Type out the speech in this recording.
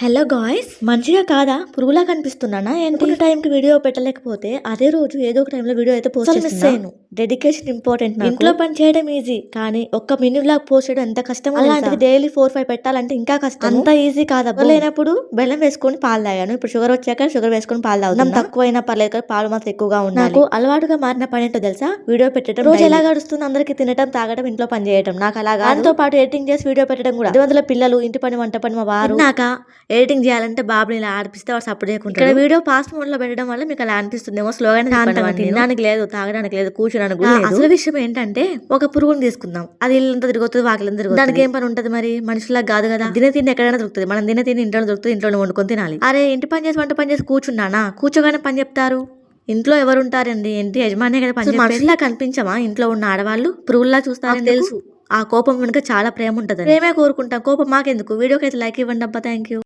Hello guys, మంచిగా కాదా? పురుగులా కనిపిస్తున్నానా ఏంటి? టైంకి వీడియో పెట్టలేకపోతే అదే రోజు ఏదో ఒక టైంలో వీడియో అయితే పోస్ట్ చేస్తాను. Dedication important. ఇంట్లో పని చేయడం ఈజీ, కానీ ఒక్క మినీ వ్లాగ్ పోస్ట్ చేయడం ఎంత కష్టం. అలాంటిది డైలీ 4-5 పెట్టాలంటే ఇంకా కష్టం. అంత ఈజీ కాదా? లేనప్పుడు బెల్లం వేసుకొని పాలు తాగాను. ఇప్పుడు షుగర్ వచ్చాక షుగర్ వేసుకొని పాలు తాగుతాను. తక్కువైనా పర్లేదు కానీ పాలు మాత్రం ఎక్కువగా ఉండాలి. నాకు అలవాటుగా మారిన పని ఏంటో తెలుసా? వీడియో పెట్టడం. రోజు ఎలా గడుస్తుంది? అందరికి తినడం, తాగడం, ఇంట్లో పని చేయడం. నాకు అలాగా దాంతో పాటు ఎడిటింగ్ చేసి వీడియో పెట్టడం కూడా. అందులో పిల్లలు, ఇంటి పని, వంట పని, మా వారు. నాక ఎడిటింగ్ చేయాలంటే బాబుని ఇలా ఆడిపిస్తే వాడు సపోర్ట్ చేయకుండా. ఇక్కడ వీడియో ఫాస్ట్ మోడ్ లో పెట్టడం వల్ల మీకు అలా అనిపిస్తుందేమో, స్లోగా తినడానికి లేదు, తాగడానికి లేదు, కూర్చోడానికి కూడా లేదు. అసలు విషయం ఏంటంటే, ఒక పురుగుని తీసుకుందాం. అది ఇల్లంతా తిరుగుతుంది, వాకిలంతా తిరుగుతుంది. దానికి ఏం పని ఉంటది మరి? మనుషులకు కాదు కదా. తిని ఎక్కడైనా దొరుకుతుంది. మనం తిని ఇంట్లో దొరుకుతుంది, ఇంట్లో వండుకొని తినాలి. అరే ఇంటి పని చేసి వంట పని చేసి కూర్చున్నానా? కూర్చోగానే పని చెప్తారు. ఇంట్లో ఎవరు ఉంటారండి? ఏంటి యజమానే కదా పని. మనుషుల్లా కనిపించమా ఇంట్లో ఉన్న ఆడవాళ్ళు? పురుగుల్లా చూస్తారని తెలుసు. ఆ కోపం వెనుక చాలా ప్రేమ ఉంటది. ప్రేమే కోరుకుంటాం, కోపం మాకెందుకు? వీడియోకి అయితే లైక్ ఇవ్వండి అబ్బా. Thank you.